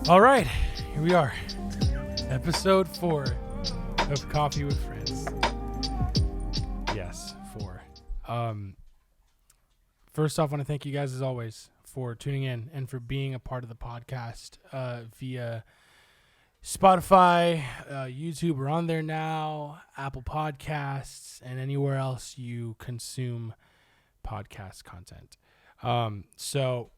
All right, here we are. Episode 4 of Coffee with Friends. Yes, 4. First off, I want to thank you guys as always for tuning in and for being a part of the podcast via Spotify, YouTube. We're on there now, Apple Podcasts, and anywhere else you consume podcast content. So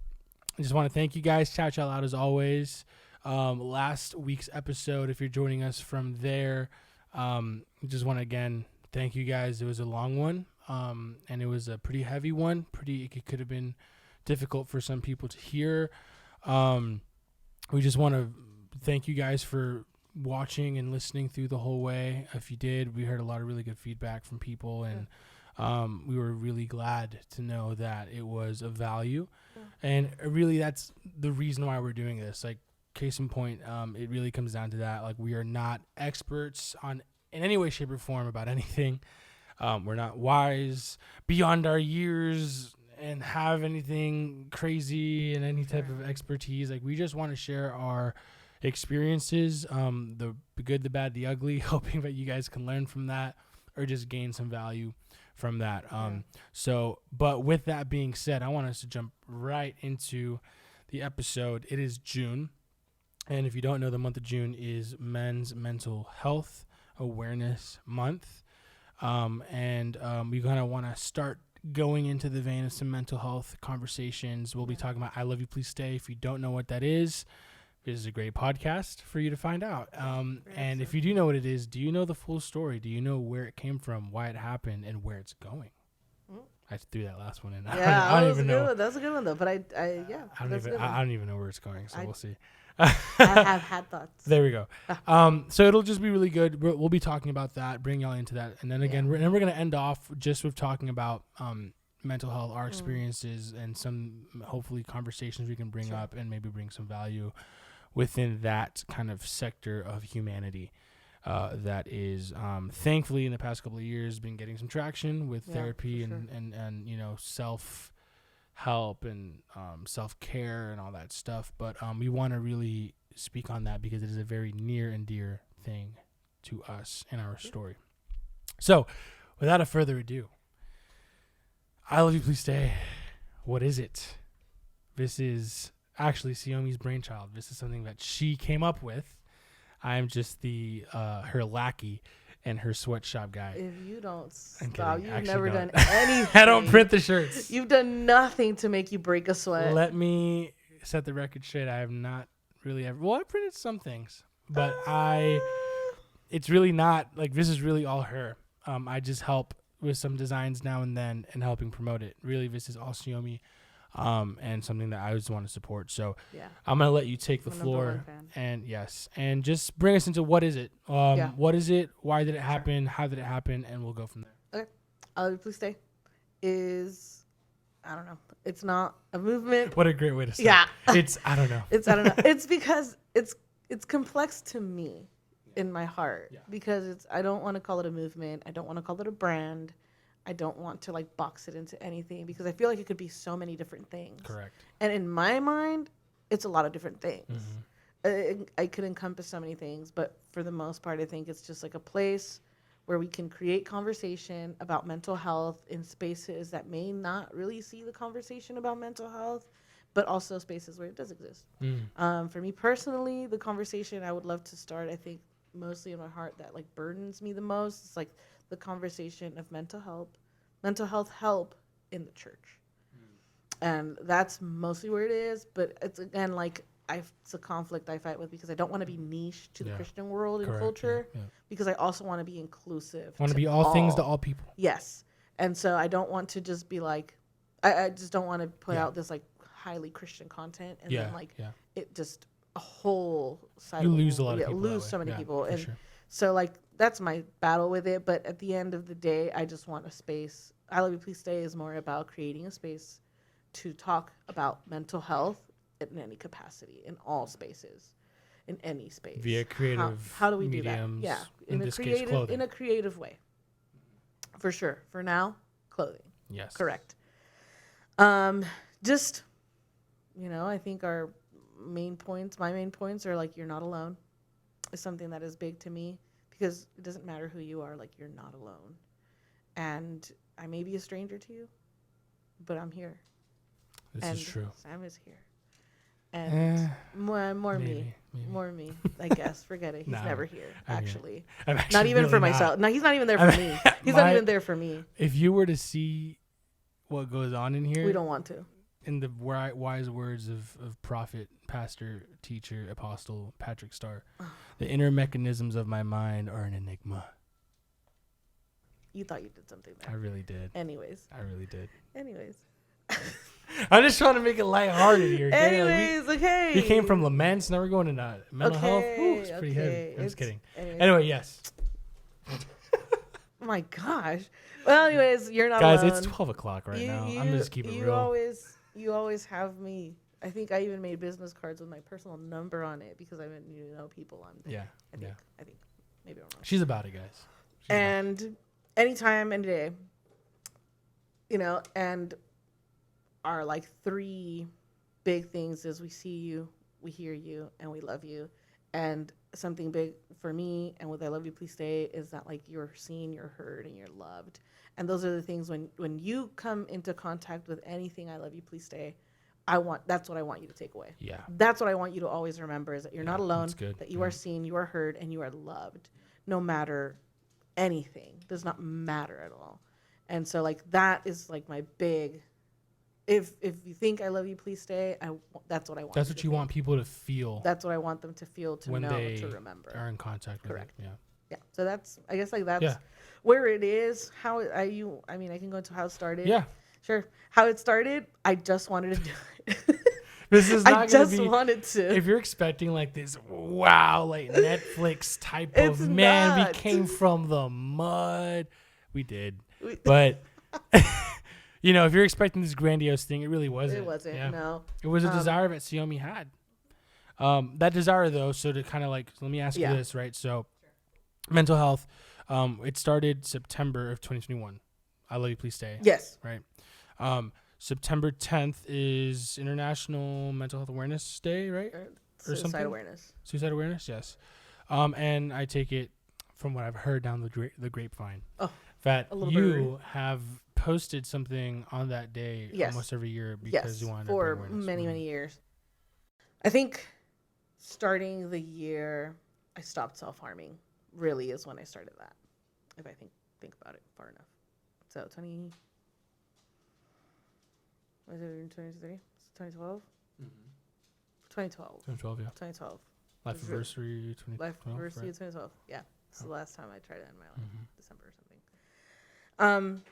I just want to thank you guys. Shout out loud as always. Last week's episode, if you're joining us from there, just want to again thank you guys. It was a long one, and it was a pretty heavy one. It could have been difficult for some people to hear. We just want to thank you guys for watching and listening through the whole way. If you did, we heard a lot of really good feedback from people, and we were really glad to know that it was of value. And really, that's the reason why we're doing this. Like, case in point, it really comes down to that. Like, we are not experts in any way, shape, or form about anything. We're not wise beyond our years and have anything crazy and any type of expertise. Like, we just want to share our experiences, the good, the bad, the ugly, hoping that you guys can learn from that or just gain some value from that. But with that being said, I want us to jump right into the episode. It is June. And if you don't know, the month of June is Men's Mental Health Awareness Month. We kind of want to start going into the vein of some mental health conversations. We'll be talking about I Love You, Please Stay. If you don't know what that is, this is a great podcast for you to find out. And if you do know what it is, do you know the full story? Do you know where it came from, why it happened, and where it's going? I threw that last one in. Yeah, I don't even know. That's a good one, though. But I don't even know where it's going, so we'll see. I have had thoughts. There we go. So it'll just be really good. We'll be talking about that, bring y'all into that. And then again, we're going to end off just with talking about mental health, our experiences, and some hopefully conversations we can bring up and maybe bring some value within that kind of sector of humanity that is thankfully in the past couple of years been getting some traction with therapy and you know, self-help and self-care and all that stuff. But we want to really speak on that because it is a very near and dear thing to us in our story. So without a further ado, I Love You, Please Stay. What is it? This is actually Siomi's brainchild. This is something that she came up with. I'm just her lackey and her sweatshop guy. If you don't stop, you've never done anything. I don't print the shirts. You've done nothing to make you break a sweat. Let me set the record straight. I have not really ever. Well, I printed some things, but it's really not like this is really all her. I just help with some designs now and then and helping promote it. Really, this is all Xiaomi. And something that I just want to support. So I'm going to let you take the floor and just bring us into what is it? What is it? Why did it happen? How did it happen? And we'll go from there. Okay. I Love You, Please Stay is, I don't know. It's not a movement. What a great way to start. Yeah. I don't know. It's because it's complex to me in my heart because I don't want to call it a movement. I don't want to call it a brand. I don't want to like box it into anything because I feel like it could be so many different things. Correct. And in my mind, it's a lot of different things. I could encompass so many things, but for the most part, I think it's just like a place where we can create conversation about mental health in spaces that may not really see the conversation about mental health, but also spaces where it does exist. For me personally, the conversation I would love to start, I think mostly in my heart that like burdens me the most, is like the conversation of mental health help in the church. And that's mostly where it is. But it's again, like it's a conflict I fight with because I don't want to be niche to the Christian world and culture because I also want to be inclusive. I want to be all things to all people. Yes. And so I don't want to just be like, I just don't want to put out this like highly Christian content and then like it just a whole side. You lose a lot of people. Lose so many people. And sure. So like that's my battle with it. But at the end of the day, I just want a space. I Love You, Please Stay is more about creating a space to talk about mental health in any capacity, in all spaces, in any space. Via creative how do we mediums, do that? Yeah, in this case, clothing. In a creative way. For sure. For now, clothing. Yes. Correct. Just, I think main points, my main points are like, you're not alone. It's something that is big to me because it doesn't matter who you are, like, you're not alone. And I may be a stranger to you, but I'm here. This is true. Sam is here. And more maybe. me, I guess. Forget it. He's never here, actually. I'm actually not even really for myself. No, he's not even there for me. He's not even there for me. If you were to see what goes on in here, we don't want to. In the wise words of prophet, pastor, teacher, apostle Patrick Starr, the inner mechanisms of my mind are an enigma. You thought you did something there. I really did. Anyways. I really did. Anyways. I'm just trying to make it lighthearted here. Okay? Anyways, okay. We came from laments, now we're going into mental health. Ooh, it's pretty heavy. I'm just kidding. Anyway, yes. Oh my gosh. Well, anyways, you're not Guys, alone. it's 12 o'clock right now. I'm just keeping it real. You always have me. I think I even made business cards with my personal number on it because I didn't know people. I think. Maybe I'm wrong. She's about it, guys. Anytime, any day. And our like 3 big things is we see you, we hear you, and we love you. And something big for me and with I Love You Please Stay is that like you're seen, you're heard, and you're loved. And those are the things when you come into contact with anything I Love You Please Stay, that's what I want you to take away. Yeah. That's what I want you to always remember is that you're not alone, that you are seen, you are heard, and you are loved. No matter anything. Does not matter at all. And so like that is like my big if you think I love you, please stay. That's what I want. That's what you want people to feel. That's what I want them to feel, to when know, they to remember. Are in contact with Correct. it. Yeah. Yeah. So that's, I guess, like that's where it is. I mean, I can go into how it started. Yeah. Sure. How it started, I just wanted to do it. This is not going to be. Wanted to. If you're expecting like this, wow, like Netflix type it's of man, not. We came from the mud. We did. But. If you're expecting this grandiose thing, it really wasn't. It wasn't, no. It was a desire that Xiaomi had. That desire, though, so to kind of like, let me ask you this, right? So, mental health, it started September of 2021. I Love You, Please Stay. Yes. Right. September 10th is International Mental Health Awareness Day, right? Suicide awareness. Suicide awareness, yes. And I take it from what I've heard down the grapevine. That you have posted something on that day almost every year because you wanted to bring awareness. For many years. I think starting the year I stopped self-harming really is when I started that, if I think about it far enough. So was it in 2023? 2012? 2012. 2012, yeah. 2012. Life anniversary 2012. Life anniversary 2012. Yeah. It's the last time I tried to end my life. December or something.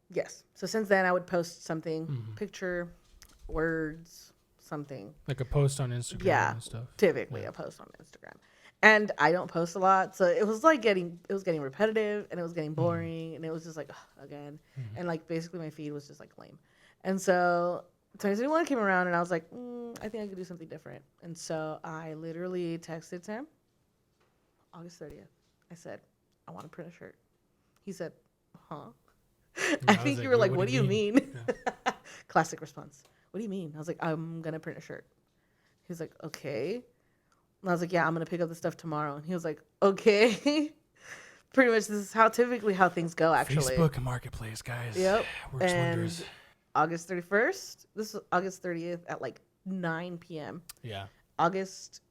Yes. So since then, I would post something, picture, words, something. Like a post on Instagram and stuff. Typically a post on Instagram. And I don't post a lot, so it was like getting repetitive, and it was getting boring, and it was just like, again. And like basically my feed was just like lame. And so 2021 came around, and I was like, I think I could do something different. And so I literally texted Sam August 30th. I said, I want to print a shirt. He said, huh? I think you were like, what do you mean? Yeah. Classic response. What do you mean? I was like, I'm going to print a shirt. He was like, okay. And I was like, yeah, I'm going to pick up the stuff tomorrow. And he was like, okay. Pretty much this is typically how things go, actually. Facebook and Marketplace, guys. Yep. Works wonders. August 31st. This was August 30th at like 9 p.m. Yeah. August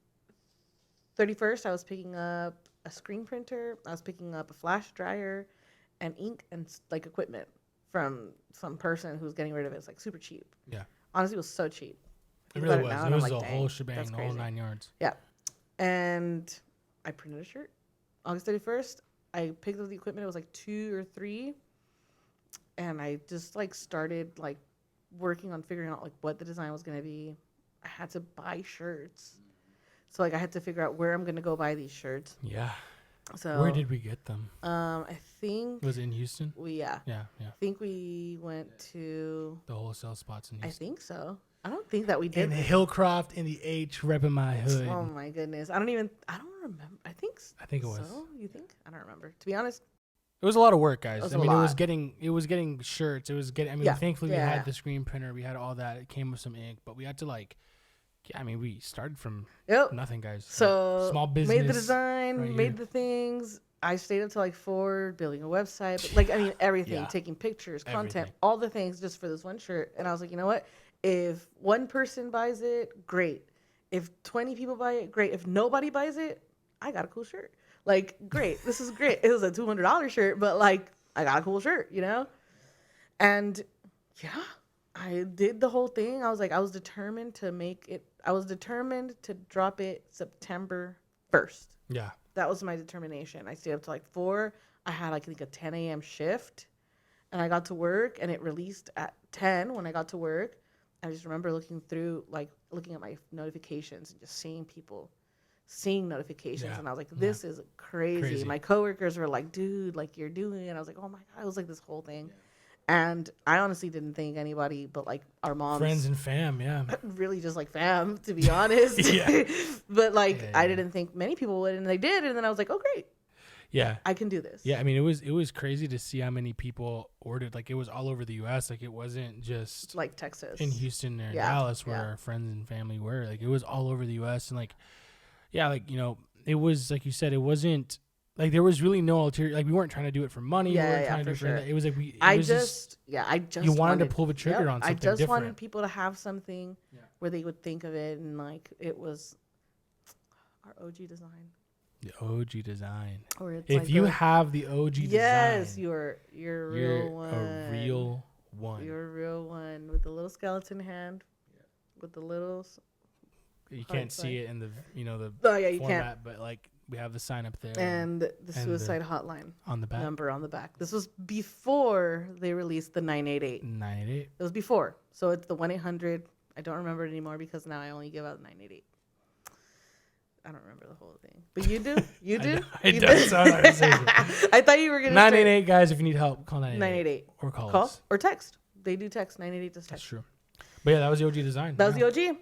31st, I was picking up a screen printer. I was picking up a flash dryer and ink and like equipment from some person who's getting rid of it. It's like super cheap. Yeah. Honestly, it was so cheap. It really was. It was like, the whole shebang, the whole 9 yards. Yeah. And I printed a shirt. August 31st, I picked up the equipment. It was like 2 or 3. And I just like started like working on figuring out like what the design was going to be. I had to buy shirts. So like I had to figure out where I'm going to go buy these shirts. Yeah. So where did we get them? I think was it in Houston? Yeah. I think we went to the wholesale spots in Houston. I think so. I don't think that we did. In Hillcroft, in the H, repping my hood. Oh my goodness. I don't remember. I think it was. So? You think? I don't remember. To be honest, It was a lot of work, guys. was I a mean, lot. it was getting shirts. It was getting. I mean, Yeah. thankfully we Yeah. had the screen printer. We had all that. It came with some ink, but we had to like. I mean, we started from Yep. nothing, guys. So like, small business. made the design, right made here. the things. I stayed up till like 4 building a website, but like I mean everything, Yeah. taking pictures, content, Everything. all the things just for this one shirt. And I was like, you know what? If one person buys it, great. If 20 people buy it, great. If nobody buys it, I got a cool shirt. Like, great. This is great. It was a $200 shirt, but like I got a cool shirt, you know? And yeah, I did the whole thing. I was like, I was determined to make it. I was determined to drop it September 1st. Yeah. That was my determination. I stayed up to like 4. I had like I think a 10 a.m. shift, and I got to work, and it released at 10 when I got to work. I just remember looking at my notifications and just seeing notifications, Yeah. and I was like, this is crazy. My coworkers were like, dude, like you're doing it. And I was like, oh my God, it was like this whole thing. And I honestly didn't think anybody but like our moms, Friends and fam, yeah. really just like fam, to be honest. Yeah. But like Yeah, I didn't think many people would, and they did. And then I was like, oh great, Yeah. I can do this. Yeah, I mean, it was crazy to see how many people ordered. Like, it was all over the U.S. Like, it wasn't just Like Texas. in Houston or Yeah, Dallas where yeah. our friends and family were. Like, it was all over the U.S. And, like, yeah, like, you know, it was, like you said, it wasn't, like, there was really no ulterior, like, we weren't trying to do it for money. Yeah, we weren't yeah, trying to do for it for sure. it was like, I was just you wanted to pull the trigger yep, on something I just different. wanted people to have something where they would think of it, and like it was our OG design. The OG design. Or it's If like you have the OG yes, design, you're a you're real one. a real one. You're a real one with the little skeleton hand, with the little. You can't see it in the the Oh yeah, you format, can't. but like we have the sign up there And the suicide hotline on the back. number on the back. This was before they released the 988. 988. It was before, so it's the 1-800. I don't remember it anymore because now I only give out 988. I don't remember the whole thing, but you do. You do. It does sound like I thought you were gonna. 988 guys. If you need help, call 988 or call Call us. or text. They do text 988 to That's text. true. But yeah, that was the OG design. That was the OG,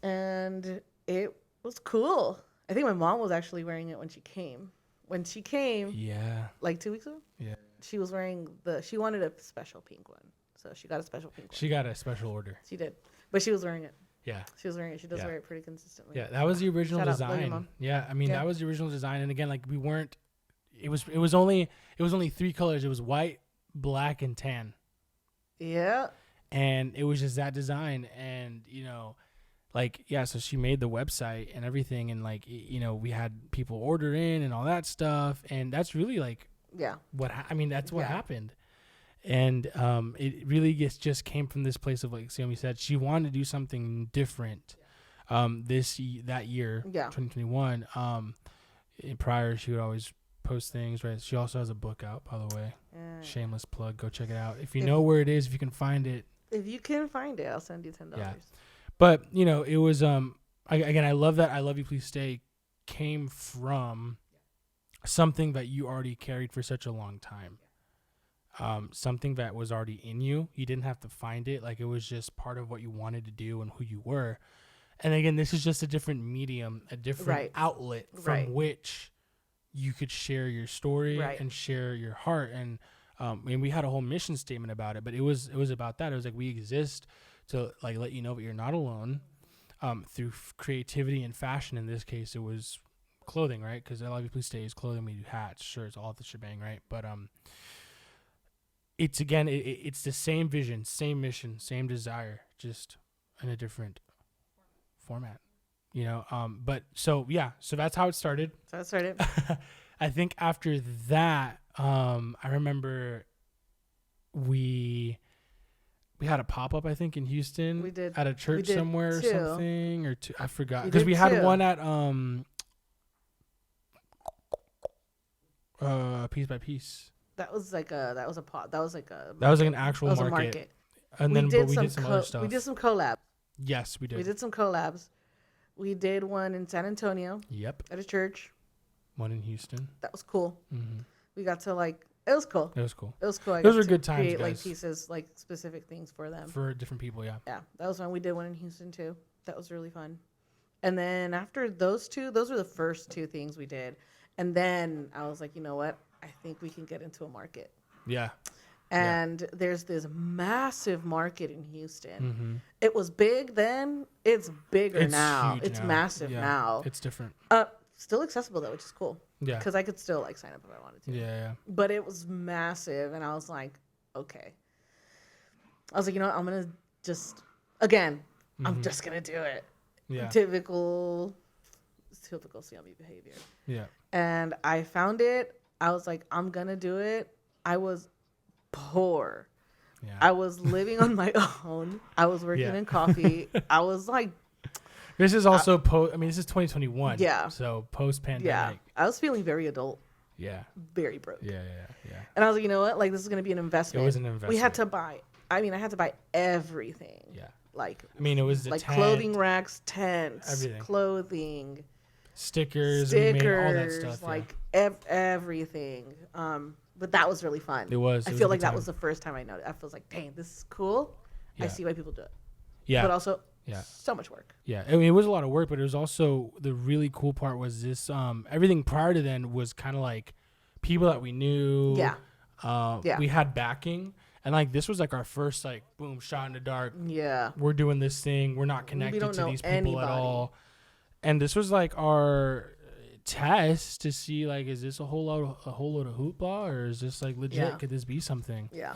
and it was cool. I think my mom was actually wearing it when she came. When she came, Yeah. like 2 weeks ago, Yeah. she was wearing she wanted a special pink one, so she got a special pink one. She got a special order. She did, but she was wearing it. Yeah. She was wearing it. She does Yeah. wear it pretty consistently. Yeah, that was the original Shout out, love your design. mom. Yeah, I mean Yeah. that was the original design, and again, like we weren't. It was only 3 colors. It was white, black, and tan, Yeah. and it was just that design. And like yeah, so she made the website and everything, and like we had people order in and all that stuff, and that's really like Yeah. I mean that's what Yeah. happened. And it really just came from this place of, like Xiaomi said, she wanted to do something different. That year, Yeah. 2021. Prior, she would always post things. Right. She also has a book out, by the way. Yeah. Shameless plug. Go check it out if you know where it is. If you can find it. If you can find it, I'll send you $10. Yeah. But it was again, I love that. I Love You, Please Stay came from something that you already carried for such a long time. Something that was already in you. You didn't have to find it. Like, it was just part of what you wanted to do and who you were. And again, this is just a different medium, a different outlet from which you could share your story and share your heart. And we had a whole mission statement about it, but it was about that. It was like, we exist to like let you know that you're not alone, through creativity and fashion. In this case, it was clothing, right? Because I Love You, Please Stay is clothing. We do hats, shirts, all the shebang, right? But it's again, it's the same vision, same mission, same desire, just in a different format, but so that's how it started. I think after that, I remember we had a pop-up, I think, in Houston. We did at a church somewhere or something, or two, I forgot, We because we had did one at Piece by Piece. That was like an actual market. And we then did we did some other stuff. We did some collabs. Yes, we did. We did some collabs. We did one in San Antonio Yep. at a church. One in Houston. That was cool. Mm-hmm. We got to it was cool. It was cool. It was cool. Those were good times, create, guys. like pieces, like specific things for them. For different people, yeah. Yeah, that was fun. We did one in Houston too. That was really fun. And then after those were the first 2 things we did. And then I was like, you know what? I think we can get into a market. Yeah. And there's this massive market in Houston. Mm-hmm. It was big then. It's bigger It's now. huge It's now. massive Yeah. now. It's different. Still accessible though, which is cool. Yeah. Because I could still like sign up if I wanted to. Yeah. But it was massive, and I was like, okay. I was like, you know what? I'm gonna just again. I'm just gonna do it. Yeah. Typical CLB behavior. Yeah. And I found it. I was like, I'm gonna do it. I was poor. Yeah. I was living on my own. I was working in coffee. I was like, this is also this is 2021. Yeah. So post pandemic. yeah. I was feeling very adult, Yeah. very broke. Yeah. And I was like, you know what? Like, this is gonna be an investment. It was an investment. We had to buy. I had to buy everything. Yeah. Like, it was the like tent, clothing racks, tents, everything. clothing, stickers. We made all that stuff. like everything. But that was really fun. It was. I It feel was a like good that time. was the first time I noticed. I was like, dang, this is cool. I Yeah. see why people do it. Yeah. But also, Yeah. so much work. Yeah, I mean, it was a lot of work, but it was also the really cool part was this. Everything prior to then was kind of like people that we knew. Yeah. Yeah. We had backing, and like this was like our first like boom shot in the dark. Yeah. We're doing this thing. We're not connected don't to know these people anybody. at all, and this was like our test to see like is this a whole load of hoopla, or is this like legit? Yeah. Could this be something? Yeah.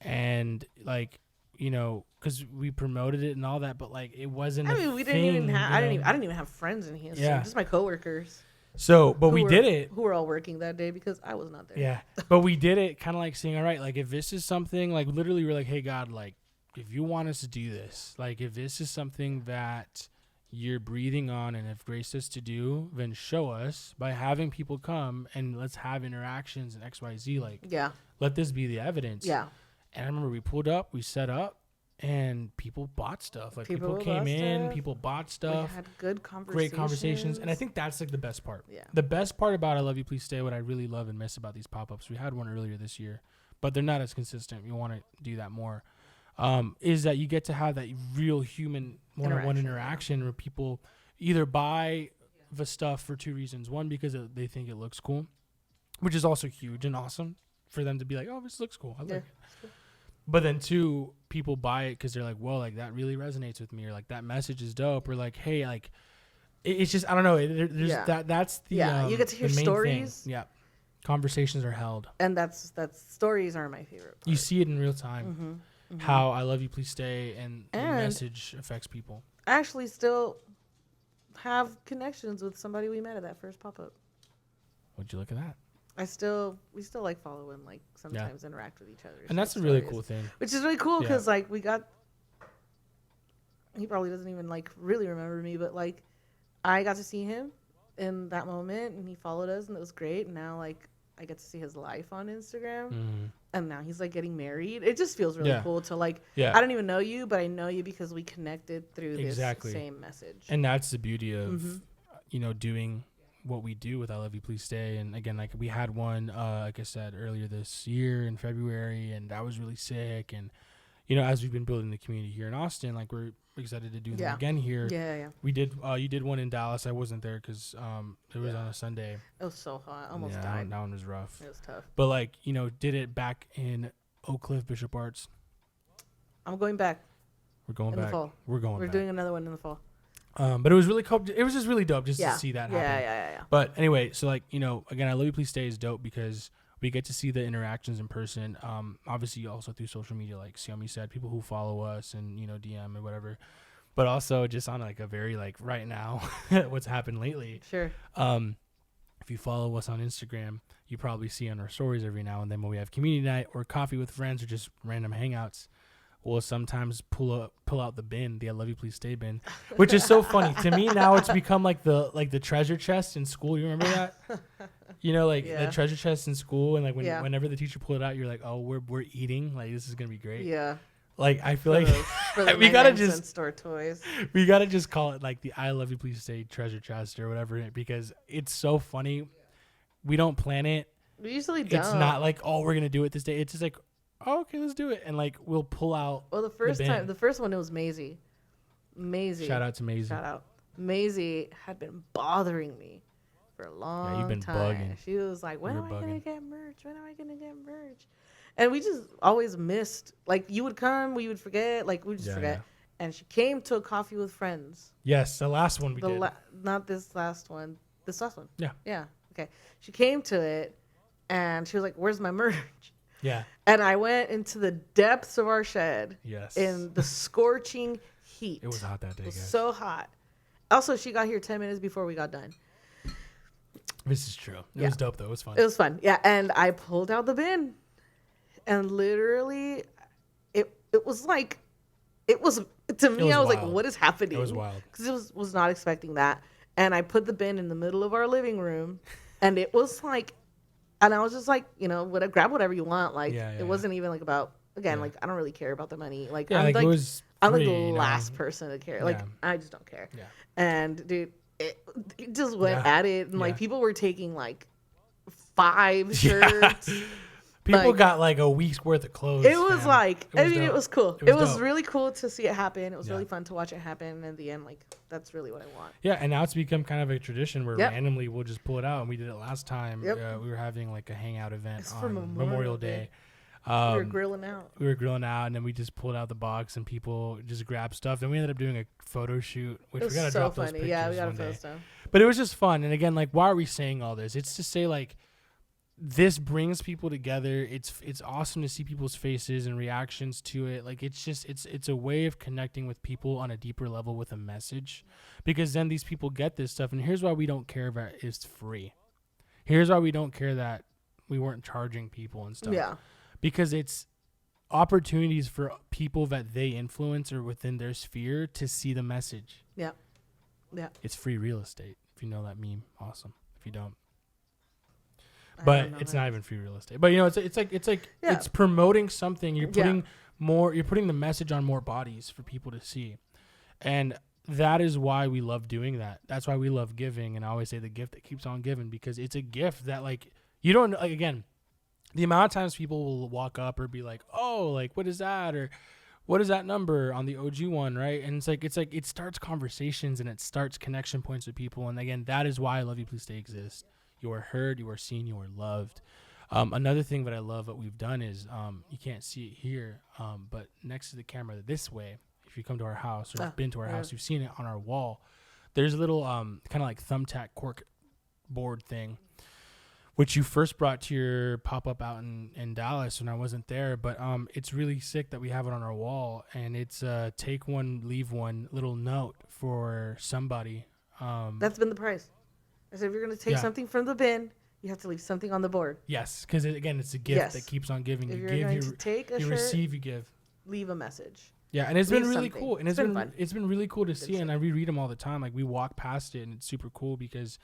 And like, because we promoted it and all that, but like it wasn't. We didn't even have. I didn't even have friends in Houston. Yeah. Just my coworkers. So, but we did it. Who were all working that day because I was not there. Yeah, but we did it kind of like saying, all right, like if this is something, like literally we're like, hey God, like if you want us to do this, like if this is something that you're breathing on and have graced us to do, then show us by having people come and let's have interactions and XYZ. Like, Yeah. let this be the evidence. Yeah. And I remember we pulled up, we set up, and people bought stuff. Like people came bought in, stuff. people bought We stuff. had good conversations. Great conversations, and I think that's like the best part. Yeah. The best part about I Love You Please Stay, what I really love and miss about these pop-ups, we had one earlier this year, but they're not as consistent. We want to do that more. Is that you get to have that real human one-on-one interaction where people either buy the stuff for two reasons. One, because they think it looks cool, which is also huge and awesome for them to be like, oh, this looks cool. I like it. But then two, people buy it because they're like, whoa, like that really resonates with me, or like that message is dope, or like, hey, like it's just, I don't know. There's that's the you get to hear the main stories. thing. Yeah, conversations are held, And that's stories are my favorite part. you see it in real time. How I Love You Please Stay and the message affects people. I actually still have connections with somebody we met at that first pop-up. Would you look at that? We still like follow and like sometimes interact with each other. And that's a really cool thing. Which is really cool because Yeah. like he probably doesn't even like really remember me, but like I got to see him in that moment and he followed us and it was great. And now like I get to see his life on Instagram and now he's like getting married. It just feels really cool to like, I don't even know you, but I know you because we connected through this same message. And that's the beauty of, doing what we do with I Love You Please Stay. And again, like we had one, like I said earlier this year in February, and that was really sick. And, as we've been building the community here in Austin, like we're excited to do them again here. Yeah. We did, you did one in Dallas. I wasn't there because it was on a Sunday. It was so hot. I almost died. That one was rough. It was tough. But like, did it back in Oak Cliff Bishop Arts. I'm going back. We're going in back. the fall. We're going We're back. doing another one in the fall. But it was really cool. It was just really dope just to see that happen. Yeah. But anyway, so like, again, I Love You Please Stay is dope because we get to see the interactions in person. Obviously also through social media, like Xiaomi said, people who follow us and, DM and whatever, but also just on like a very like right now, what's happened lately. Sure. If you follow us on Instagram, you probably see on our stories every now and then when we have community night or coffee with friends or just random hangouts. We'll sometimes pull out the bin, the I Love You Please Stay bin, which is so funny to me. Now it's become like the treasure chest in school. You remember that? The treasure chest in school, and like whenever the teacher pulled it out, you're like, oh, we're eating. Like this is gonna be great. Yeah. Like I feel for the we gotta just store toys. We gotta just call it like the I Love You Please Stay treasure chest or whatever, because it's so funny. We don't plan it. We usually don't. It's not like, oh, we're gonna do it this day. It's just like, oh, okay, let's do it, and like we'll pull out. Well, the first one it was Maisie. Maisie. Shout out to Maisie. Maisie had been bothering me for a long you've been time. bugging. She was like, when You am were I going bugging. to get merch? When am I going to get merch? And we just always missed. Like, you would come, we would forget. Like, we just forget. And she came to a coffee with friends. Yes, the last one we did. Not this last one. This last one. Yeah. Yeah. Okay. She came to it, and she was like, where's my merch? Yeah. And I went into the depths of our shed. Yes. In the scorching heat. It was hot that day, It was guys. so hot. Also, she got here 10 minutes before we got done. This is true. It was dope, though. It was fun. It was fun. Yeah. And I pulled out the bin. And literally, it was like, to me, I was like, what is happening? It was wild. Because it was not expecting that. And I put the bin in the middle of our living room. And it was like, and I was just like, grab whatever you want. Like, it wasn't even like about, again, like, I don't really care about the money. Like, I'm like, I'm like the last person to care. Like, I just don't care. Yeah. And dude, it just went at it. And like, people were taking like 5 shirts. People got like a week's worth of clothes. It was like, it was cool. It was dope. really cool to see it happen. It was really fun to watch it happen. And in the end, like, that's really what I want. Yeah, and now it's become kind of a tradition where randomly we'll just pull it out. And we did it last time. We were having like a hangout event on Memorial Day. We were grilling out. And then we just pulled out the box and people just grabbed stuff. Then we ended up doing a photo shoot, which we gotta drop those pictures. Yeah, we gotta post them. But it was just fun. And again, like, why are we saying all this? It's to say, like, this brings people together. It's awesome to see people's faces and reactions to it. Like, it's just it's a way of connecting with people on a deeper level with a message, because then these people get this stuff. And here's why we don't care about it's free. Here's why we don't care that we weren't charging people and stuff. Yeah. Because it's opportunities for people that they influence or within their sphere to see the message. Yeah. Yeah. It's free real estate. If you know that meme, awesome. If you don't. But it's not even free real estate. But it's promoting something. You're putting you're putting the message on more bodies for people to see. And that is why we love doing that. That's why we love giving. And I always say the gift that keeps on giving, because it's a gift that, like, you don't, like, again, the amount of times people will walk up or be like, oh, like, what is that? Or what is that number on the OG one, right? And it's like it starts conversations and it starts connection points with people. And again, that is why I Love You Please Stay exists. You are heard, you are seen, you are loved. Another thing that I love what we've done is, you can't see it here, but next to the camera this way, if you come to our house or been to our house, you've seen it on our wall. There's a little kind of like thumbtack cork board thing, which you first brought to your pop-up out in Dallas when I wasn't there. But it's really sick that we have it on our wall. And it's take one, leave one little note for somebody. That's been the price. I said, if you're going to take something from the bin, you have to leave something on the board. Yes, because, again, it's a gift that keeps on giving. If you you're give, going to take a you shirt, receive, you give. Leave a message. Yeah, and it's been really something. cool. And it's been fun. It's been really cool to see, and I reread them all the time. Like, we walk past it, and it's super cool because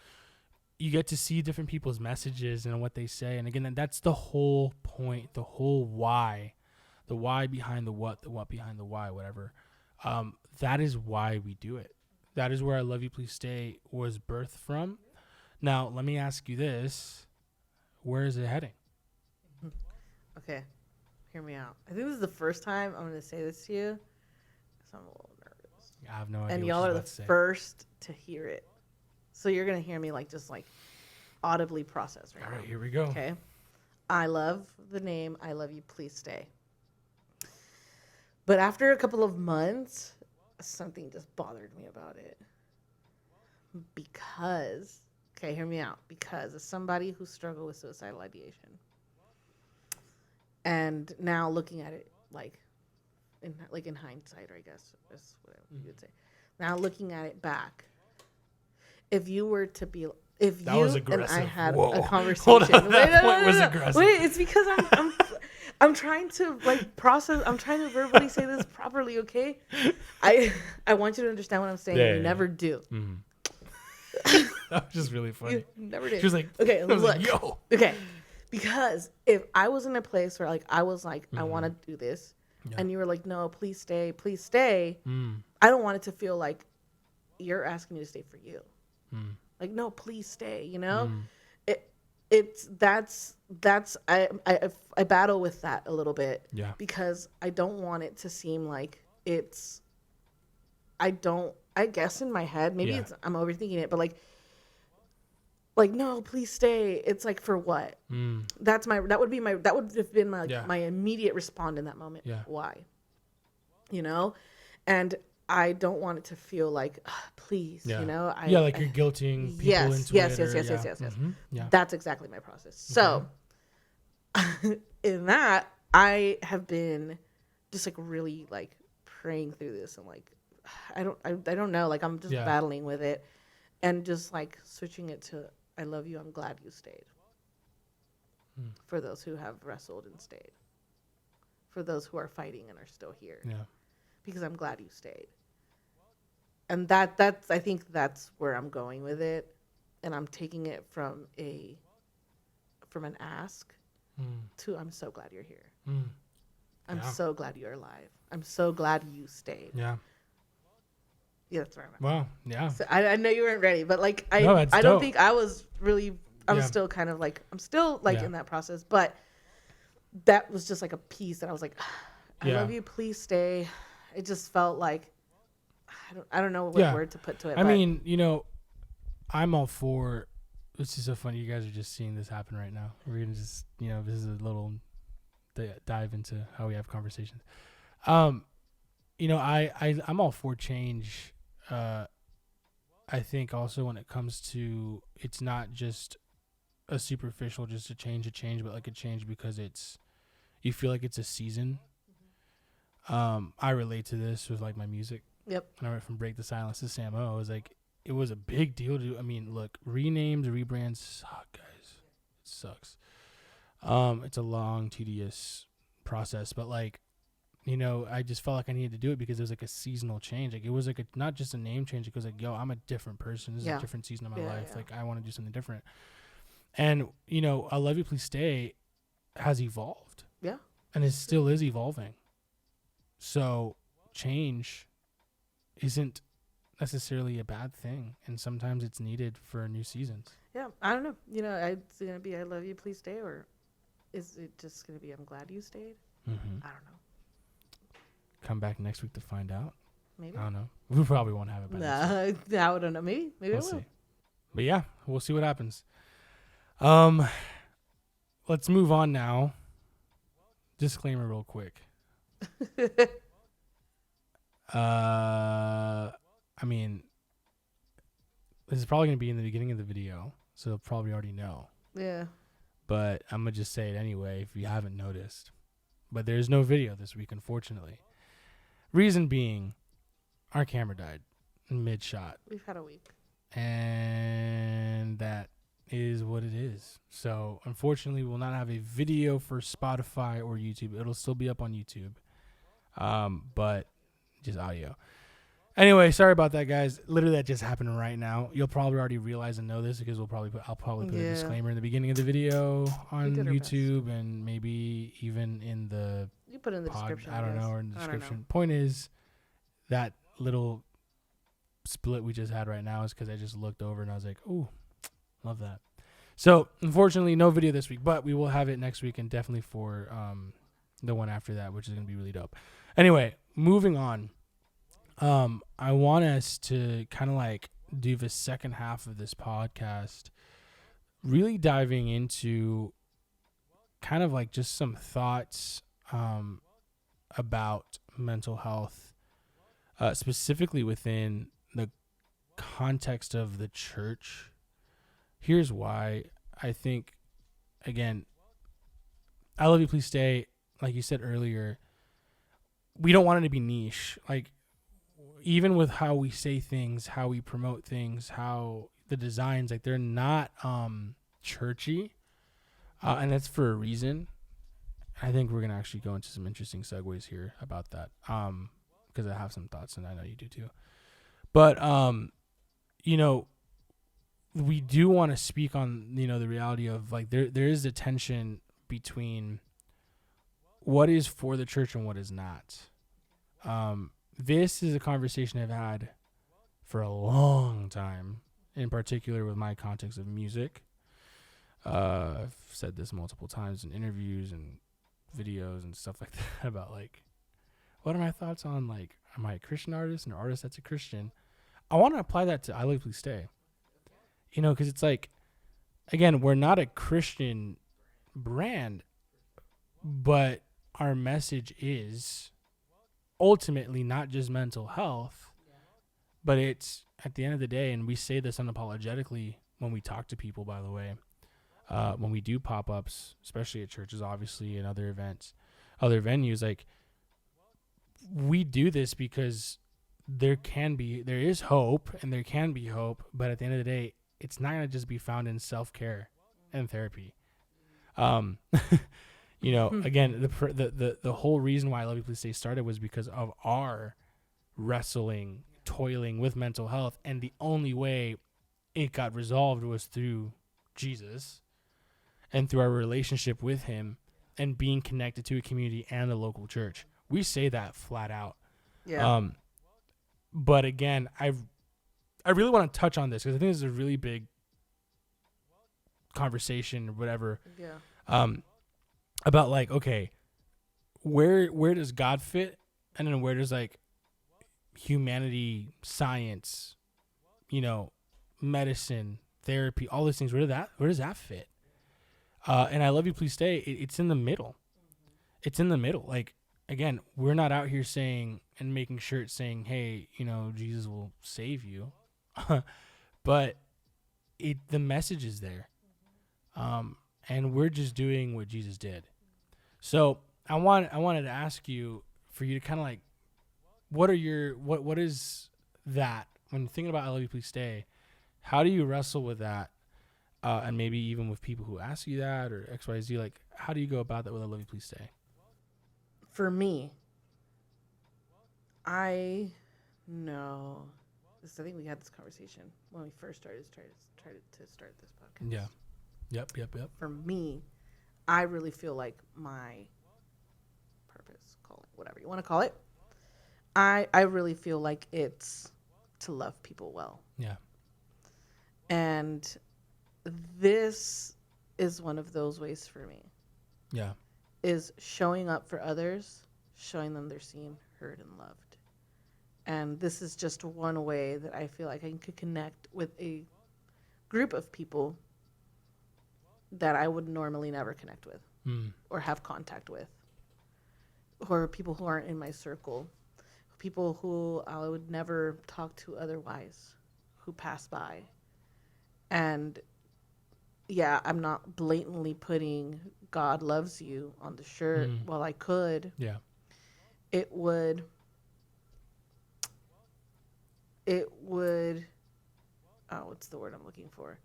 you get to see different people's messages and what they say. And again, that's the whole point, the whole why, the why behind the what behind the why, whatever. That is why we do it. That is where I Love You Please Stay was birthed from. Now, let me ask you this. Where is it heading? Okay. Hear me out. I think this is the first time I'm going to say this to you. So I'm a little nervous. I have no idea. And y'all are the first to hear it. So you're going to hear me just audibly process right now. All right, here we go. Okay. I love the name I Love You Please Stay. But after a couple of months, something just bothered me about it. Because, okay, hear me out. Because as somebody who struggled with suicidal ideation, and now looking at it in hindsight, I guess is what you would say. Now looking at it back, if you were to be, if that you was and I had a conversation, hold on, that point was aggressive. Wait, it's because I'm trying to process. I'm trying to verbally say this properly. Okay, I want you to understand what I'm saying. You never do. Mm-hmm. That was just really funny. You never did. She was like, okay, I was like, yo. Okay, because if I was in a place where I was like, I want to do this, and you were like, no, please stay, please stay. I don't want it to feel like you're asking me to stay for you. Like, no, please stay. You know, I battle with that a little bit. Yeah. Because I don't want it to seem like it's. I guess in my head, maybe I'm overthinking it, but like, no, please stay. It's like, for what? That would have been my immediate response in that moment. Yeah. Why? You know? And I don't want it to feel like, please, Yeah. you know? Like you're guilting people into yes, it. yes. Mm-hmm. Yeah. That's exactly my process. So in that, I have been just like really like praying through this, and like, I don't know, like I'm just battling with it, and just like switching it to, I love you, I'm glad you stayed. For those who have wrestled and stayed. For those who are fighting and are still here. Yeah. Because I'm glad you stayed. And that's I think that's where I'm going with it. And I'm taking it from an ask to, I'm so glad you're here. I'm so glad you're alive. I'm so glad you stayed. Yeah. Yeah, that's where I'm at. Wow. Yeah. So I know you weren't ready, but like I don't don't think I was really. I'm Yeah. still kind of like, I'm still like in that process, but that was just like a piece that I was like, I love you, please stay. It just felt like, I don't know what word to put to it. I mean, you know, I'm all for. This is so funny. You guys are just seeing this happen right now. We're gonna just, you know, this is a little dive into how we have conversations. You know, I'm all for change. I think also when it comes to, it's not just a superficial, just a change, but like a change because you feel like it's a season. I relate to this with like my music. Yep. When I went from Break the Silence to Sam O, it was a big deal to, I mean, look, renames, rebrands suck, guys. It sucks. It's a long, tedious process, but like, you know, I just felt like I needed to do it because it was like a seasonal change. Like it was like not just a name change. It was like, yo, I'm a different person. This is a different season of my life. Like I want to do something different. And, you know, I Love You, Please Stay has evolved. Yeah. And it still is evolving. So change isn't necessarily a bad thing. And sometimes it's needed for new seasons. Yeah. I don't know. You know, it's going to be, I love you, please stay. Or is it just going to be, I'm glad you stayed? Mm-hmm. I don't know. Come back next week to find out. Maybe. I don't know. We probably won't have it by next week. I don't know. Maybe we'll see. But yeah, we'll see what happens. Let's move on now. Disclaimer real quick. I mean, this is probably going to be in the beginning of the video, so they'll probably already know. Yeah. But I'm going to just say it anyway if you haven't noticed. But there's no video this week, unfortunately. Reason being, our camera died mid-shot. We've had a week. And that is what it is. So, unfortunately, we'll not have a video for Spotify or YouTube. It'll still be up on YouTube. But just audio. Anyway, sorry about that, guys. Literally, that just happened right now. You'll probably already realize and know this because I'll probably put a disclaimer in the beginning of the video on YouTube and maybe even in the you put in the description. I don't know, or in the description. Point is, that little split we just had right now is because I just looked over and I was like, ooh, love that. So, unfortunately, no video this week, but we will have it next week and definitely for the one after that, which is going to be really dope. Anyway, moving on. I want us to kind of like do the second half of this podcast, really diving into kind of like just some thoughts about mental health, specifically within the context of the church. Here's why. I think, again, I Love You, Please Stay, like you said earlier, we don't want it to be niche. Like, even with how we say things, how we promote things, how the designs, like, they're not churchy, and that's for a reason. I think we're going to actually go into some interesting segues here about that, because I have some thoughts, and I know you do too. But, you know, we do want to speak on, you know, the reality of, like, there is a tension between what is for the church and what is not. This is a conversation I've had for a long time, in particular with my context of music. I've said this multiple times in interviews and videos and stuff like that about, like, what are my thoughts on, like, am I a Christian artist and an artist that's a Christian? I want to apply that to I Love You, Please Stay. You know, because it's like, again, we're not a Christian brand, but our message is ultimately not just mental health, but it's at the end of the day, and we say this unapologetically when we talk to people, by the way, when we do pop-ups, especially at churches, obviously, and other events, other venues, like, we do this because there is hope, and there can be hope, but at the end of the day, it's not going to just be found in self-care and therapy. You know, again, the whole reason why I Love You Please Stay started was because of our wrestling, toiling with mental health, and the only way it got resolved was through Jesus and through our relationship with him and being connected to a community and a local church. We say that flat out. Yeah. But again, I really want to touch on this because I think this is a really big conversation or whatever. Yeah. About like, okay, where does God fit, and then where does like humanity, science, you know, medicine, therapy, all these things, where does that fit? And I Love You Please Stay, it's in the middle. It's in the middle. Like, again, we're not out here saying and making shirts saying, hey, you know, Jesus will save you. But the message is there. And we're just doing what Jesus did. So I wanted to ask you, for you to kind of like, what is that when you're thinking about I Love You Please Stay? How do you wrestle with that? And maybe even with people who ask you that or XYZ, like, how do you go about that with I Love You Please Stay? For me, I know this. I think we had this conversation when we first started to start this podcast. Yeah. Yep. For me, I really feel like my purpose, call it whatever you want to call it, I really feel like it's to love people well. Yeah. And this is one of those ways for me. Yeah. Is showing up for others, showing them they're seen, heard, and loved. And this is just one way that I feel like I could connect with a group of people that I would normally never connect with or have contact with, or people who aren't in my circle, people who I would never talk to otherwise, who pass by. And yeah, I'm not blatantly putting God loves you on the shirt. While I could, Yeah. it would, what's the word I'm looking for?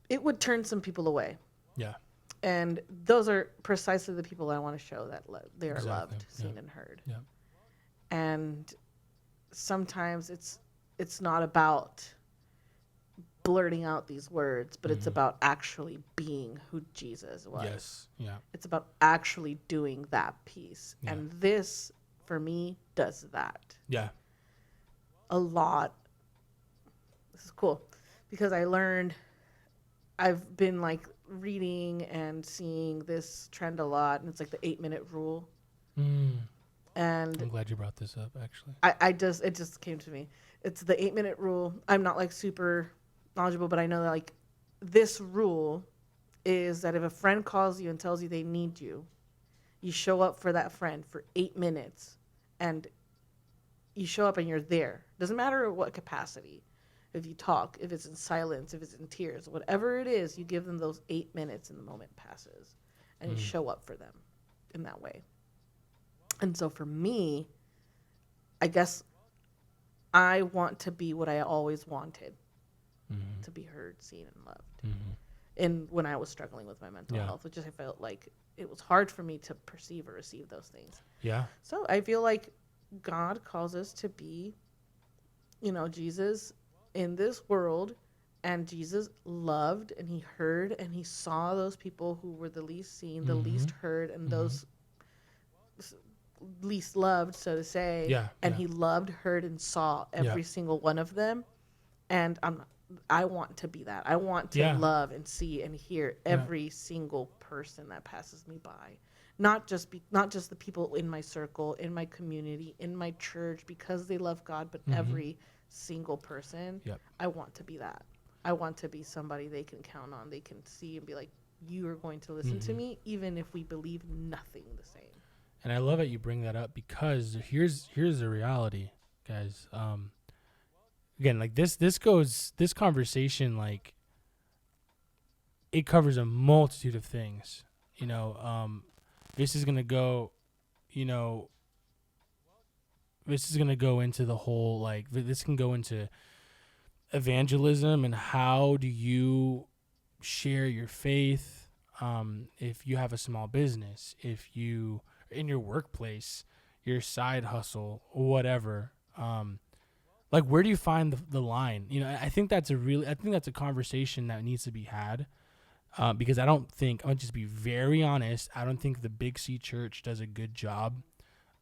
It would turn some people away. Yeah. And those are precisely the people I want to show that they are loved, Yeah. seen, and heard. Yeah. And sometimes it's not about blurting out these words, but it's about actually being who Jesus was. Yes. Yeah. It's about actually doing that piece. Yeah. And this, for me, does that. Yeah. A lot. This is cool because I've been like reading and seeing this trend a lot, and it's like the 8-minute rule. And I'm glad you brought this up, actually. it just came to me. It's the 8-minute rule. I'm not like super knowledgeable, but I know that like this rule is that if a friend calls you and tells you they need you, you show up for that friend for 8 minutes, and you show up and you're there. Doesn't matter what capacity. If you talk, if it's in silence, if it's in tears, whatever it is, you give them those 8 minutes and the moment passes, and you show up for them in that way. And so for me, I guess I want to be what I always wanted, to be heard, seen, and loved. And when I was struggling with my mental health, which I felt like it was hard for me to perceive or receive those things. Yeah. So I feel like God calls us to be, Jesus in this world, and Jesus loved and he heard and he saw those people who were the least seen, the least heard, and those least loved, so to say. Yeah. And he loved, heard, and saw every single one of them. And I want to be that. I want to love and see and hear every single person that passes me by. Not just the people in my circle, in my community, in my church, because they love God, but every single person. Yep. I want to be that. I want to be somebody they can count on. They can see and be like, you are going to listen to me, even if we believe nothing the same. And I love that you bring that up, because here's the reality, guys. Again, like this conversation, like, it covers a multitude of things. This is gonna go, this is gonna go into the whole, like, this can go into evangelism and how do you share your faith. If you have a small business, if you in your workplace, your side hustle, whatever, like, where do you find the line? I think that's a conversation that needs to be had, because I'm gonna just be very honest, I don't think the Big C Church does a good job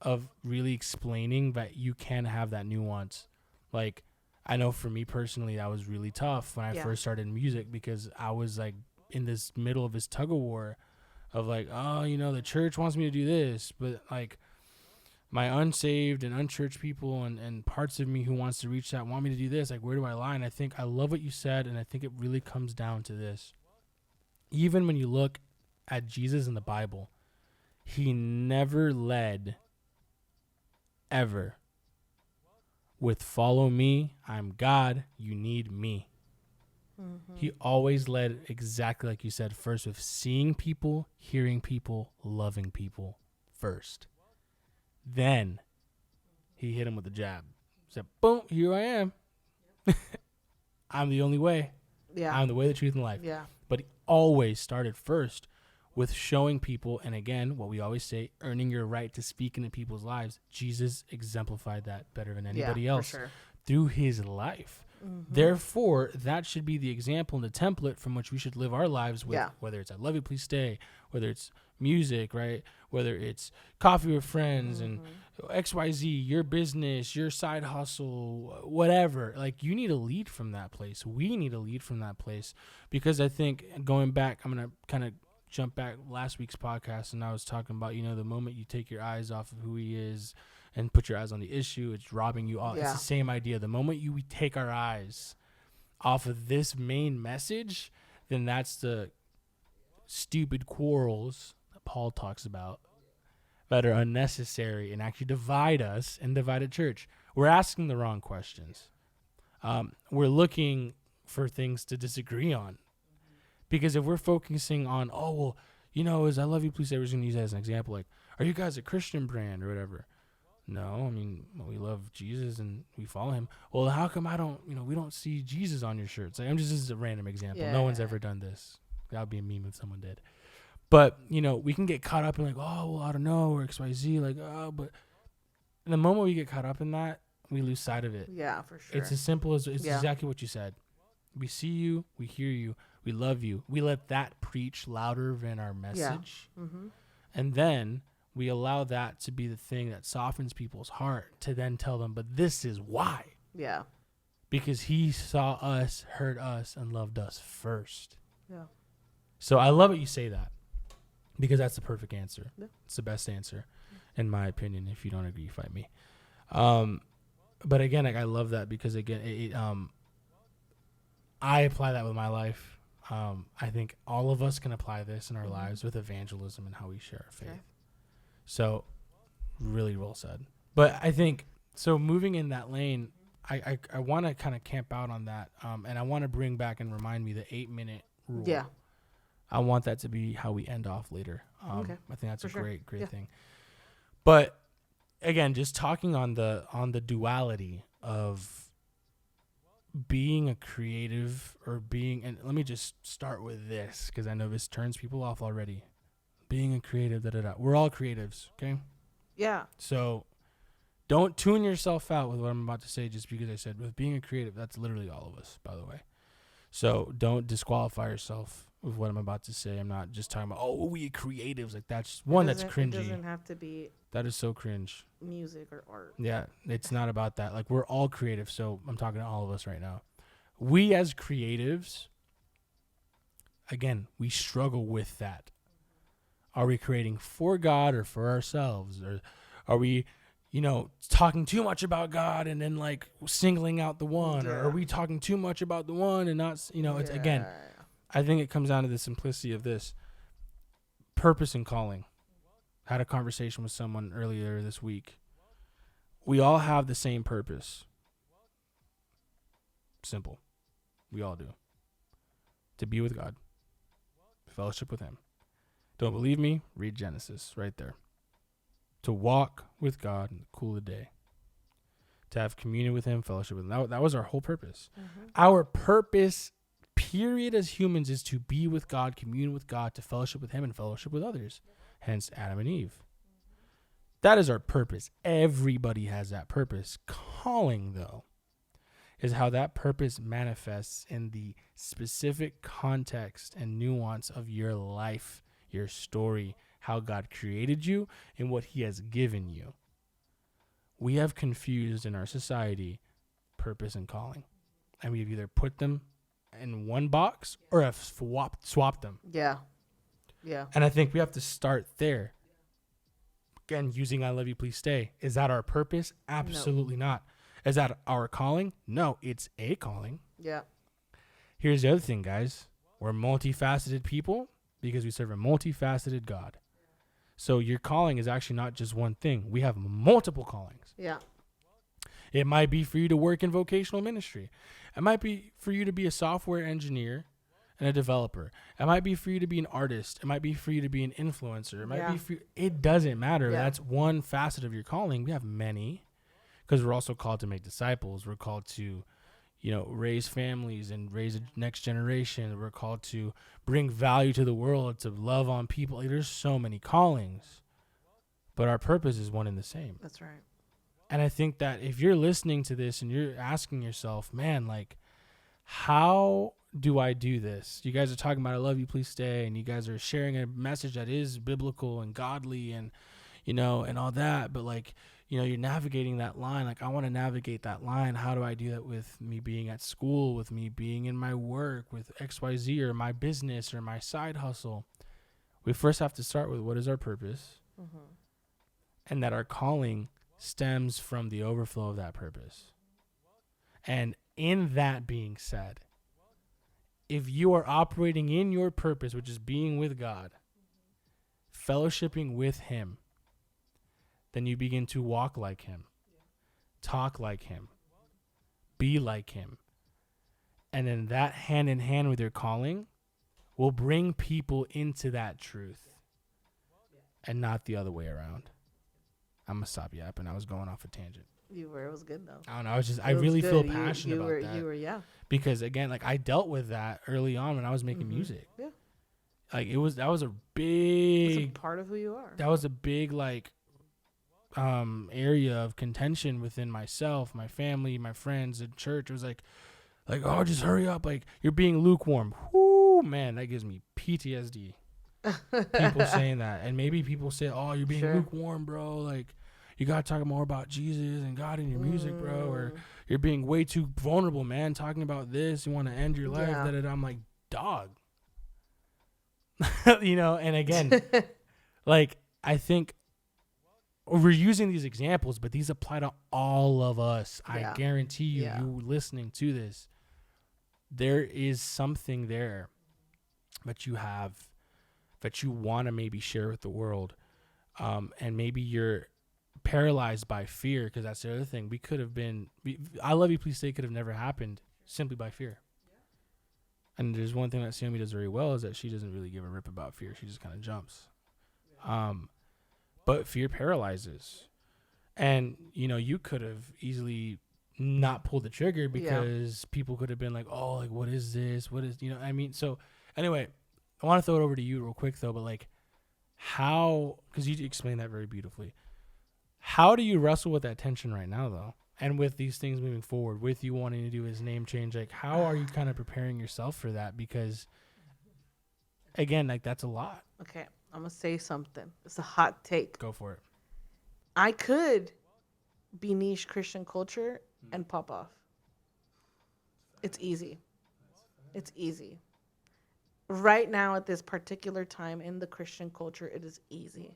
of really explaining that you can have that nuance. Like, I know for me personally, that was really tough when I first started music, because I was like in this middle of this tug of war of like, oh, the church wants me to do this, but like my unsaved and unchurched people and parts of me who wants to reach out want me to do this. Like, where do I lie? And I think I love what you said, and I think it really comes down to this. Even when you look at Jesus in the Bible, he never led ever with follow me, I'm God, you need me. He always led exactly like you said, first with seeing people, hearing people, loving people first. Then he hit him with a jab. Said, boom, here I am. I'm the only way. Yeah. I'm the way, the truth, and life. Yeah. But he always started first with showing people, and again, what we always say, earning your right to speak into people's lives. Jesus exemplified that better than anybody else for sure. through his life. Therefore, that should be the example and the template from which we should live our lives with, whether it's I love you, please stay, whether it's music, right? Whether it's coffee with friends and XYZ, your business, your side hustle, whatever. Like, you need to lead from that place. We need to lead from that place, because I think, going back, I'm going to kind of jump back last week's podcast, and I was talking about, the moment you take your eyes off of who he is and put your eyes on the issue, it's robbing you all. It's the same idea. The moment we take our eyes off of this main message, then that's the stupid quarrels that Paul talks about that are unnecessary and actually divide us and divide a church. We're asking the wrong questions. We're looking for things to disagree on. Because if we're focusing on, as I love you, please say, we're going to use that as an example. Like, are you guys a Christian brand or whatever? No, I mean, we love Jesus and we follow him. Well, how come we don't see Jesus on your shirts? Like, this is a random example. No one's ever done this. That would be a meme if someone did. But, we can get caught up in like, I don't know, or XYZ, like, but the moment we get caught up in that, we lose sight of it. Yeah, for sure. It's as simple as, exactly what you said. We see you, we hear you, we love you. We let that preach louder than our message. Yeah. And then we allow that to be the thing that softens people's heart to then tell them, but this is why. Yeah. Because he saw us, heard us, and loved us first. Yeah. So I love it you say that, because that's the perfect answer. Yeah. It's the best answer, in my opinion. If you don't agree, fight me. But again, I love that, because again, I apply that with my life. I think all of us can apply this in our lives with evangelism and how we share our faith. Okay. So really well said. But I think, so moving in that lane, I want to kind of camp out on that. And I want to bring back and remind me the 8-minute rule. Yeah. I want that to be how we end off later. Okay. I think that's For a sure. great thing. But again, just talking on the duality of being a creative and let me just start with this, because I know this turns people off already. Being a creative, we're all creatives, okay? Yeah. So don't tune yourself out with what I'm about to say just because I said with being a creative. That's literally all of us, by the way. So don't disqualify yourself with what I'm about to say. I'm not just talking about, we creatives. Like, that's cringy. It doesn't have to be That is so cringe. music or art. Yeah, it's not about that. Like, we're all creative, so I'm talking to all of us right now. We as creatives, again, we struggle with that. Are we creating for God or for ourselves? Or are we, talking too much about God and then like singling out the one, or are we talking too much about the one and not, it's again, I think it comes down to the simplicity of this purpose and calling. I had a conversation with someone earlier this week. We all have the same purpose. Simple. We all do. To be with God. Fellowship with him. Don't believe me? Read Genesis right there. To walk with God in the cool of the day. To have communion with him, fellowship with him. That was our whole purpose. Mm-hmm. Our purpose, period, as humans is to be with God, commune with God, to fellowship with him and fellowship with others. Hence Adam and Eve. That is our purpose. Everybody has that purpose. Calling, though, is how that purpose manifests in the specific context and nuance of your life, your story, how God created you, and what he has given you. We have confused in our society purpose and calling. And we've either put them in one box or have swapped them. Yeah. Yeah. And I think we have to start there. Again, using I Love You, Please Stay. Is that our purpose? Absolutely not. Is that our calling? No, it's a calling. Yeah. Here's the other thing, guys. We're multifaceted people because we serve a multifaceted God. So your calling is actually not just one thing. We have multiple callings. Yeah. It might be for you to work in vocational ministry. It might be for you to be a software engineer and a developer. It might be for you to be an artist. It might be for you to be an influencer. It might be for you. It doesn't matter. Yeah. That's one facet of your calling. We have many because we're also called to make disciples. We're called to, raise families and raise a next generation. We're called to bring value to the world, to love on people. Like, there's so many callings, but our purpose is one and the same. That's right. And I think that if you're listening to this and you're asking yourself, man, like, how do I do this? You guys are talking about I Love You, Please Stay, and you guys are sharing a message that is biblical and godly and, and all that. But like, you're navigating that line. Like, I want to navigate that line. How do I do that with me being at school, with me being in my work, with XYZ or my business or my side hustle? We first have to start with what is our purpose, and that our calling stems from the overflow of that purpose. And in that being said, if you are operating in your purpose, which is being with God, fellowshipping with him, then you begin to walk like him, talk like him, be like him. And then that hand in hand with your calling will bring people into that truth and not the other way around. I'm going to stop yapping. I was going off a tangent. You were. It was good, though. I don't know. I really feel passionate about that. You were, yeah. Because, again, like, I dealt with that early on when I was making music. Yeah. Like, that was a big... It's a part of who you are. That was a big, like, area of contention within myself, my family, my friends, and church. It was like, oh, just hurry up. Like, you're being lukewarm. Whoo, man, that gives me PTSD. People saying that. And maybe people say, oh, you're being lukewarm, bro. Like, you got to talk more about Jesus and God in your music, bro. Or you're being way too vulnerable, man. Talking about this. You want to end your life. Yeah. I'm like, dog. And again, like, I think we're using these examples, but these apply to all of us. Yeah. I guarantee you, you listening to this, there is something there that you have that you want to maybe share with the world. And maybe you're paralyzed by fear, because that's the other thing. We could have been, I Love You, Please Stay could have never happened simply by fear. And there's one thing that Xiaomi does very well is that she doesn't really give a rip about fear. She just kind of jumps. But fear paralyzes. And, you could have easily not pulled the trigger because people could have been like, oh, like, what is this? What is, I mean? So anyway, I want to throw it over to you real quick though, but like how, because you explained that very beautifully. How do you wrestle with that tension right now though? And with these things moving forward, with you wanting to do his name change, like how are you kind of preparing yourself for that? Because again, like that's a lot. Okay. I'm going to say something. It's a hot take. Go for it. I could be niche Christian culture and pop off. It's easy. It's easy. Right now at this particular time in the Christian culture, it is easy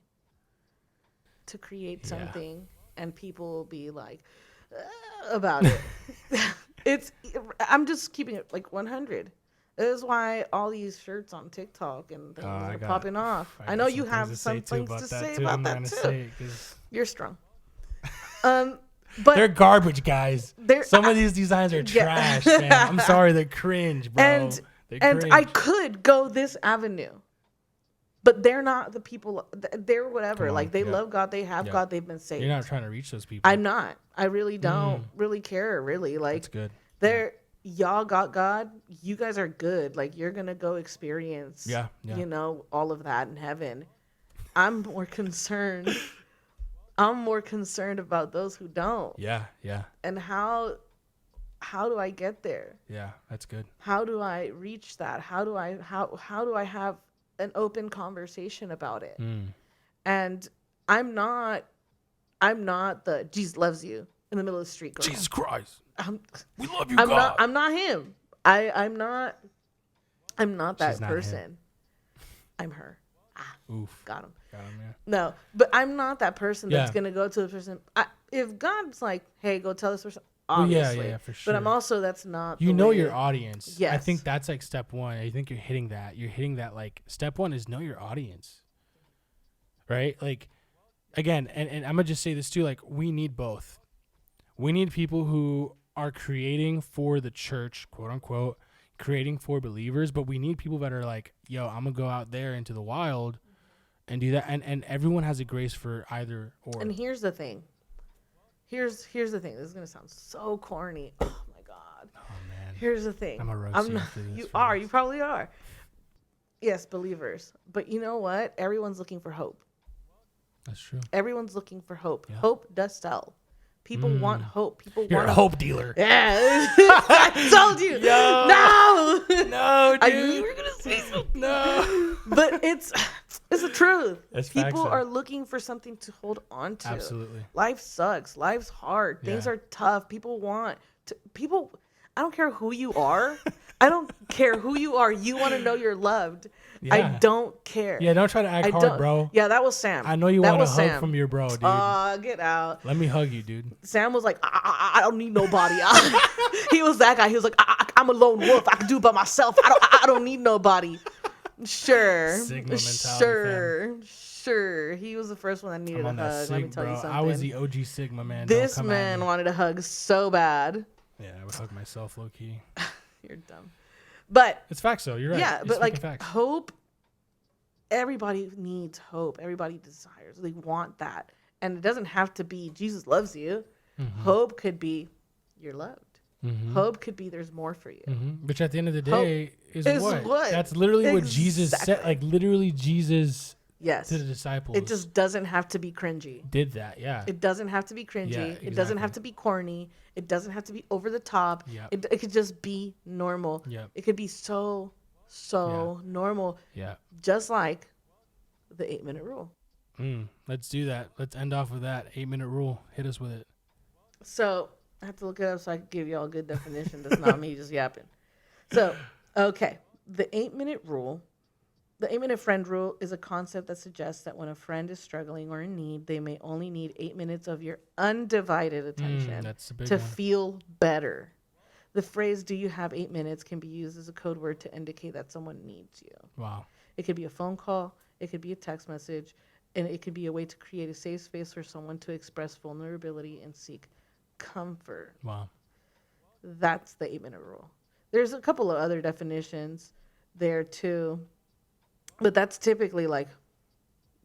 to create something and people will be like about it. I'm just keeping it like 100. That is why all these shirts on TikTok and things are popping off. I know you have some things to say about that too. You're strong. But they're garbage, guys. Some of these designs are trash, man. I'm sorry, they're cringe, bro. And I could go this avenue, but they're not the people. They're whatever. Like they love God, they have God, they've been saved. You're not trying to reach those people. I'm not. I really don't really care. Really, like that's good. Y'all got God. You guys are good. Like you're gonna go experience. Yeah. You know all of that in heaven. I'm more concerned. I'm more concerned about those who don't. Yeah. And how do I get there? Yeah, that's good. How do I reach that? How do I have an open conversation about it? And I'm not the Jesus loves you in the middle of the street girl. Jesus Christ. We love you, God. I'm not him. I'm not that person. Him. I'm her. Oof. Got him. Yeah. No, but I'm not that person that's gonna go to the person. If God's like, hey, go tell this person, obviously. Yeah, for sure. But I'm also that's not. You know your audience. Yes. I think that's like step one. I think you're hitting that. You're hitting that. Like step one is know your audience. Right. Like, again, and I'm gonna just say this too. Like we need both. We need people who are creating for the church, quote unquote, creating for believers, but we need people that are like, yo, I'm gonna go out there into the wild and do that. And everyone has a grace for either or. And here's the thing. Here's the thing. This is gonna sound so corny. Oh my God. Oh man. Here's the thing. I'm a roast you after this. You are. You probably are. Yes, believers. But you know what? Everyone's looking for hope. That's true. Everyone's looking for hope. Yeah. Hope does sell. People want hope. You're a hope dealer. Yeah. I told you. Yo. No, dude. I knew you were gonna say something. No. But it's the truth. It's People facts, are looking for something to hold on to. Absolutely. Life sucks. Life's hard. Things are tough. People want to. I don't care who you are. I don't care who you are. You want to know you're loved. Yeah. I don't care. Yeah, don't try to act hard, bro. Yeah, that was Sam. I know you want a hug from your bro, dude. Get out. Let me hug you, dude. Sam was like, I don't need nobody. He was that guy. He was like, I'm a lone wolf. I can do it by myself. I don't need nobody. Sure. Sigma mentality, Sure. He was the first one that needed a hug. Let me tell you something. I was the OG Sigma, man. This man wanted a hug so bad. Yeah, I would hug myself low key. You're dumb. But it's facts though. You're right. Yeah, but like facts. Hope, everybody needs hope. Everybody desires. They want that. And it doesn't have to be Jesus loves you. Mm-hmm. Hope could be you're loved. Mm-hmm. Hope could be there's more for you. Mm-hmm. Which at the end of the day is what? That's literally what Jesus said. Like literally Jesus to the disciples. It just doesn't have to be cringy. Did that, yeah. It doesn't have to be cringy. Yeah, exactly. It doesn't have to be corny. It doesn't have to be over the top. Yep. It could just be normal. Yep. It could be so normal. Yeah. Just like the 8-minute rule. Let's do that. Let's end off with that 8-minute rule. Hit us with it. So I have to look it up so I can give you all a good definition. That's not me just yapping. So, okay. The 8-minute rule. The 8-minute friend rule is a concept that suggests that when a friend is struggling or in need, they may only need 8 minutes of your undivided attention to feel better. The phrase, do you have 8 minutes, can be used as a code word to indicate that someone needs you. Wow. It could be a phone call. It could be a text message. And it could be a way to create a safe space for someone to express vulnerability and seek comfort. Wow. That's the 8-minute rule. There's a couple of other definitions there too. But that's typically like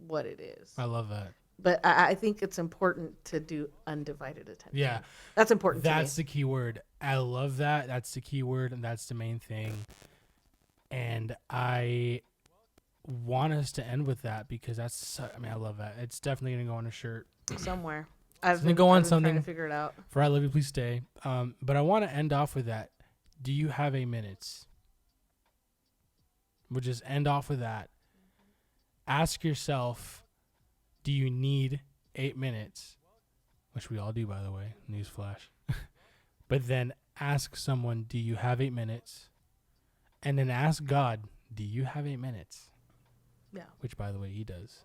what it is. I love that. But I think it's important to do undivided attention. Yeah. That's important to me. That's the key word. I love that. That's the key word, and that's the main thing. And I want us to end with that because I love that. It's definitely going to go on a shirt. Somewhere. I've been trying to figure it out. For I Love You, Please Stay. But I want to end off with that. Do you have 8 minutes? We'll just end off with that. Ask yourself, do you need 8 minutes? Which we all do, by the way. Newsflash. But then ask someone, do you have 8 minutes? And then ask God, do you have 8 minutes? Yeah. Which, by the way, he does.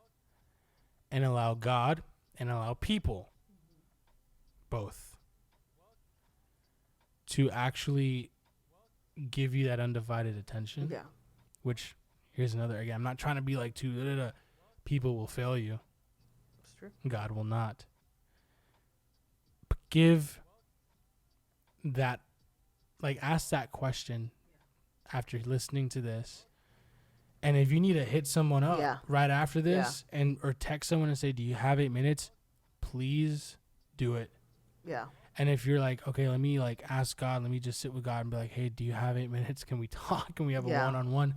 And allow God and allow people both to actually give you that undivided attention. Yeah. Which, here's another, again, I'm not trying to be like too, people will fail you. It's true. God will not. But give that, like, ask that question after listening to this. And if you need to hit someone up right after this and or text someone and say, do you have 8 minutes? Please do it. Yeah. And if you're like, okay, let me like ask God, let me just sit with God and be like, hey, do you have 8 minutes? Can we talk? Can we have a one-on-one?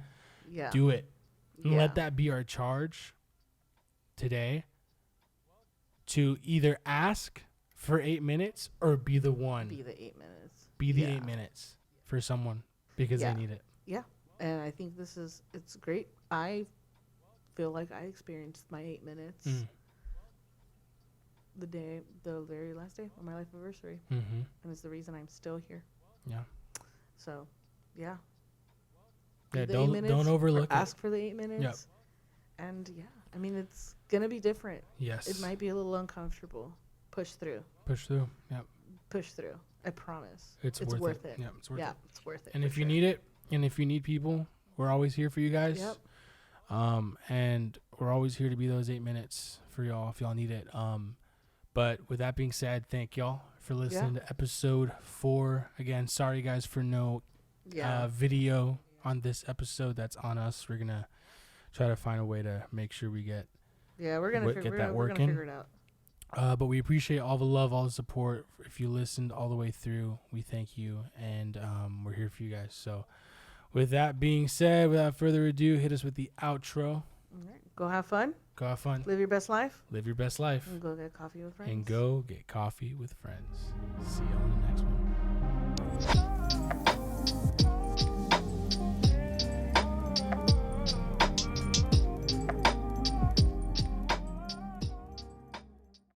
Yeah. Do it. And let that be our charge today to either ask for 8 minutes or be the one. Be the 8 minutes. Be the 8 minutes for someone because they need it. Yeah. And I think it's great. I feel like I experienced my 8 minutes the very last day of my life anniversary. Mm-hmm. And it's the reason I'm still here. Yeah. So, yeah. Yeah, don't overlook it. Ask for the 8 minutes. Yep. And I mean, it's going to be different. Yes. It might be a little uncomfortable. Push through. Yep. Push through. I promise. It's worth it. Yeah, it's worth it. It's worth it. And if you need it, and if you need people, we're always here for you guys. Yep. And we're always here to be those 8 minutes for y'all if y'all need it. But with that being said, thank y'all for listening to episode 4. Again, sorry guys for no video on this episode. That's on us. We're gonna try to find a way to make sure we get we're gonna figure it out. But we appreciate all the love, all the support. If you listened all the way through, we thank you, and we're here for you guys. So with that being said, without further ado, hit us with the outro. All right. Go have fun. Live your best life. Live your best life. And go get coffee with friends. See you on the next one.